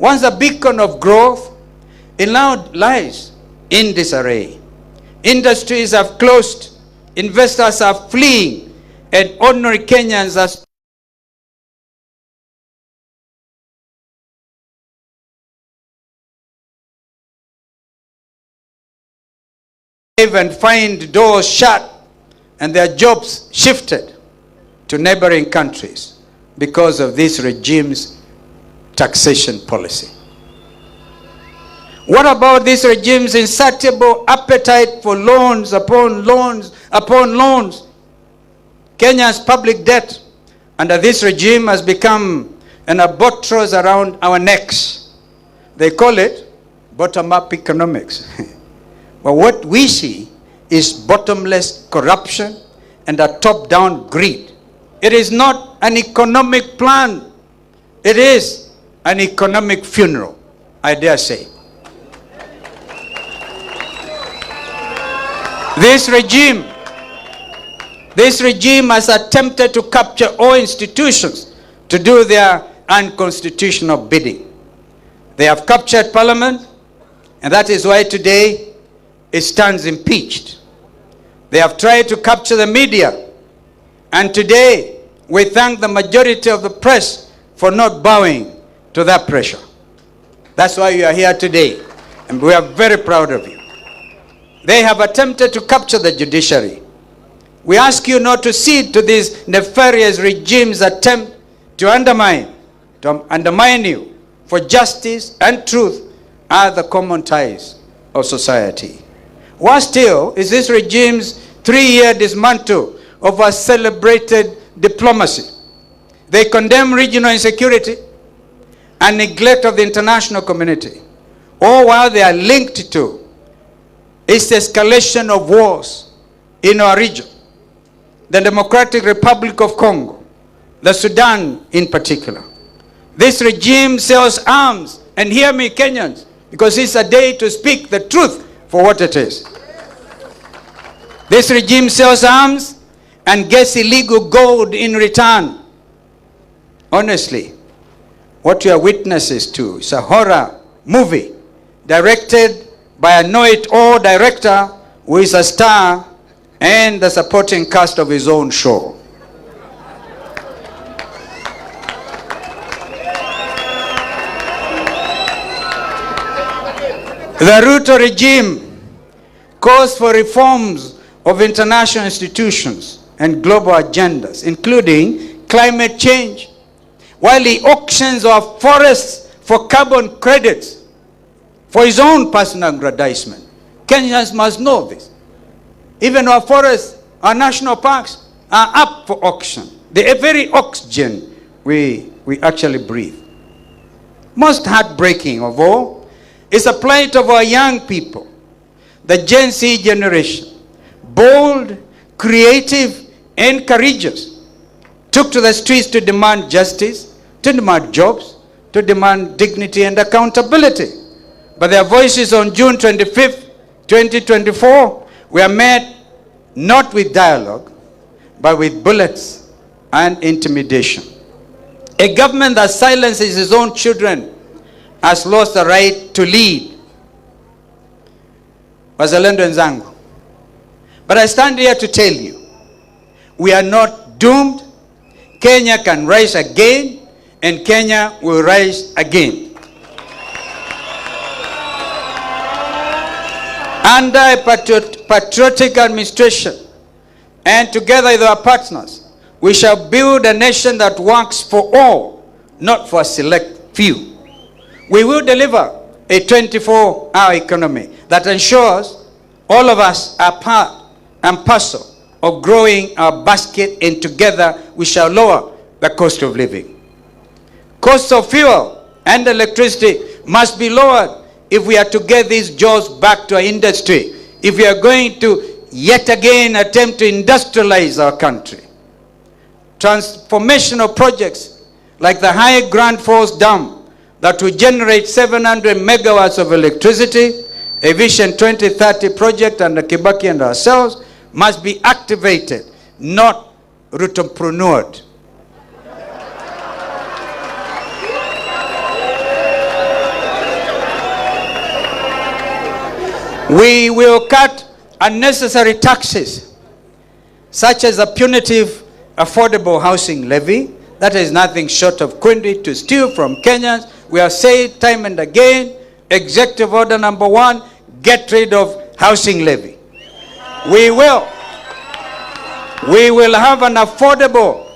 once a beacon of growth, it now lies in disarray. Industries have closed, investors are fleeing, and ordinary Kenyans are and find doors shut and their jobs shifted to neighboring countries because of this regime's taxation policy. What about this regime's insatiable appetite for loans upon loans upon loans? Kenya's public debt under this regime has become an albatross around our necks. They call it bottom-up economics. But what we see is bottomless corruption and a top-down greed. It is not an economic plan. It is an economic funeral, I dare say. This regime has attempted to capture all institutions to do their unconstitutional bidding. They have captured Parliament, and that is why today it stands impeached. They have tried to capture the media, and today we thank the majority of the press for not bowing to that pressure. That's why you are here today, and we are very proud of you. They have attempted to capture the judiciary. We ask you not to cede to these nefarious regimes' attempt to undermine you, for justice and truth are the common ties of society. Worse still is this regime's 3-year dismantle of our celebrated diplomacy. They condemn regional insecurity and neglect of the international community, all while they are linked to its escalation of wars in our region, the Democratic Republic of Congo, the Sudan in particular. This regime sells arms, and hear me, Kenyans, because it's a day to speak the truth for what it is. This regime sells arms and gets illegal gold in return. Honestly, what you are witnesses to is a horror movie directed by a know-it-all director who is a star and the supporting cast of his own show. The Ruto regime calls for reforms of international institutions and global agendas, including climate change, while he auctions our forests for carbon credits for his own personal aggrandizement. Kenyans must know this. Even our forests, our national parks are up for auction. The very oxygen we actually breathe. Most heartbreaking of all is the plight of our young people, the Gen Z generation. Bold, creative, and courageous, took to the streets to demand justice, to demand jobs, to demand dignity and accountability. But their voices on June 25th, 2024 were met not with dialogue, but with bullets and intimidation. A government that silences its own children has lost the right to lead. Wazalendo wenzangu. But I stand here to tell you, we are not doomed. Kenya can rise again, and Kenya will rise again. Under a patriotic administration, and together with our partners, we shall build a nation that works for all, not for a select few. We will deliver a 24-hour economy that ensures all of us are part and parcel of growing our basket, and together we shall lower the cost of living. Costs of fuel and electricity must be lowered if we are to get these jobs back to our industry, if we are going to yet again attempt to industrialize our country. Transformational projects like the High Grand Falls Dam that will generate 700 megawatts of electricity, a Vision 2030 project under Kibaki and ourselves, must be activated, not Rutopreneured. We will cut unnecessary taxes, such as the punitive affordable housing levy. That is nothing short of quindy to steal from Kenyans. We have said time and again, Executive Order number 1, get rid of housing levy. We will have an affordable,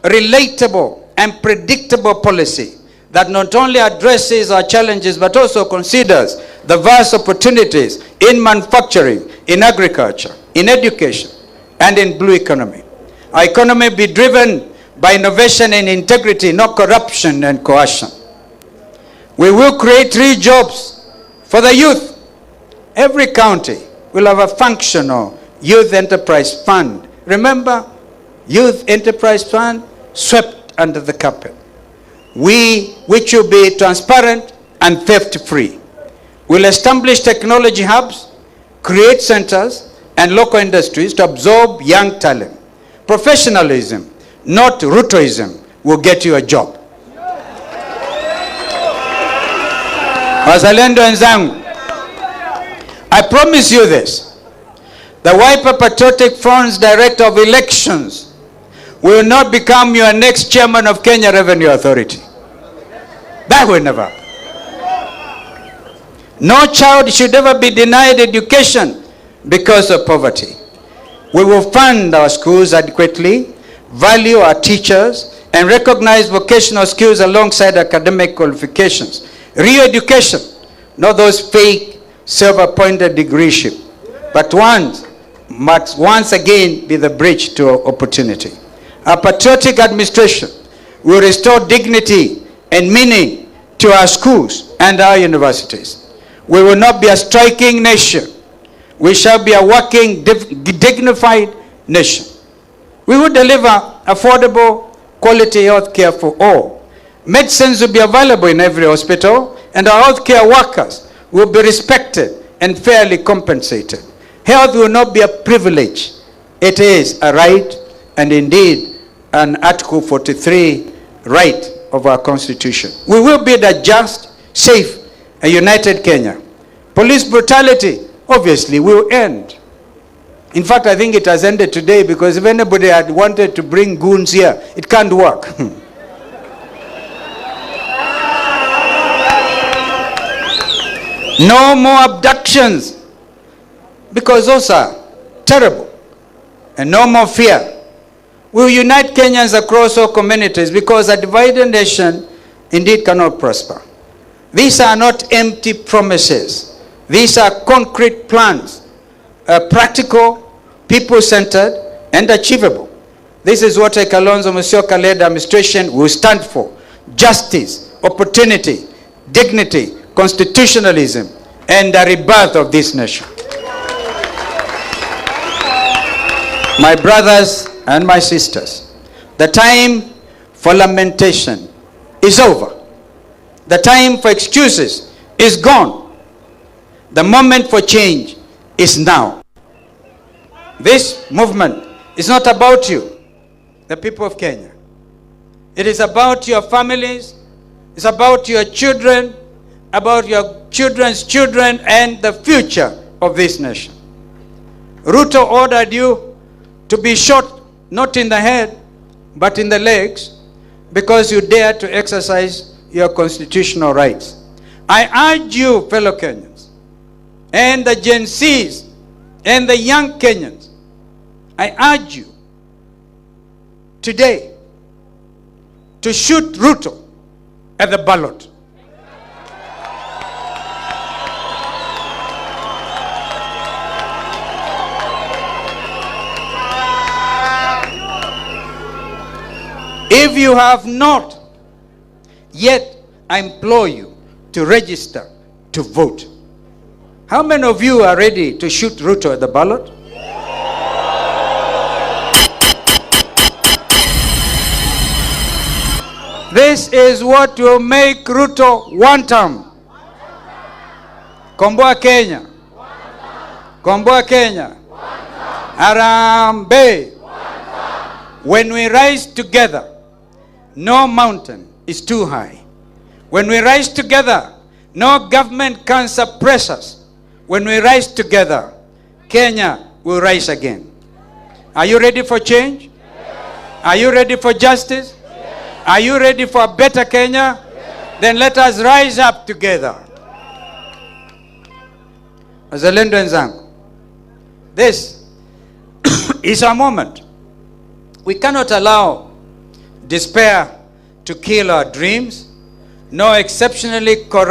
relatable, and predictable policy that not only addresses our challenges but also considers the vast opportunities in manufacturing, in agriculture, in education, and in blue economy. Our economy be driven by innovation and integrity, not corruption and coercion. We will create 3 jobs for the youth. Every county will have a functional youth enterprise fund. Remember, youth enterprise fund swept under the carpet. Which will be transparent and theft-free. We'll establish technology hubs, create centers, and local industries to absorb young talent. Professionalism, not Rutoism, will get you a job. Wazalendo wenzangu, I promise you this. The Wiper Patriotic Front's Director of Elections will not become your next chairman of Kenya Revenue Authority. That will never happen. No child should ever be denied education because of poverty. We will fund our schools adequately, value our teachers, and recognize vocational skills alongside academic qualifications. Real education, not those fake self-appointed degreeship, but must once again be the bridge to opportunity. Our patriotic administration will restore dignity and meaning to our schools and our universities. We will not be a striking nation. We shall be a working, dignified nation. We will deliver affordable, quality health care for all. Medicines will be available in every hospital, and our healthcare workers will be respected and fairly compensated. Health will not be a privilege. It is a right, and indeed an Article 43 right of our Constitution. We will build a just, safe, and united Kenya. Police brutality, obviously, will end. In fact, I think it has ended today, because if anybody had wanted to bring goons here, it can't work. No more abductions, because those are terrible. And no more fear. We will unite Kenyans across all communities, because a divided nation indeed cannot prosper. These are not empty promises. These are concrete plans, practical, people-centered, and achievable. This is what a Kalonzo Musyoka-led administration will stand for: justice, opportunity, dignity, constitutionalism, and the rebirth of this nation. My brothers and my sisters, the time for lamentation is over. The time for excuses is gone. The moment for change is now. This movement is not about you, the people of Kenya. It is about your families, it's about your children, about your children's children, and the future of this nation. Ruto ordered you to be shot, not in the head, but in the legs, because you dare to exercise your constitutional rights. I urge you, fellow Kenyans, and the Gen Zs, and the young Kenyans, I urge you today to shoot Ruto at the ballot. If you have not yet, I implore you to register to vote. How many of you are ready to shoot Ruto at the ballot? This is what will make Ruto one term. Komboa Kenya. Komboa Kenya. Harambee. When we rise together, no mountain is too high. When we rise together, no government can suppress us. when we rise together, Kenya will rise again. Are you ready for change? Are you ready for justice? Are you ready for a better Kenya? Then let us rise up together. Wazalendo wenzangu, this is our moment. We cannot allow despair to kill our dreams, nor exceptionally corrupt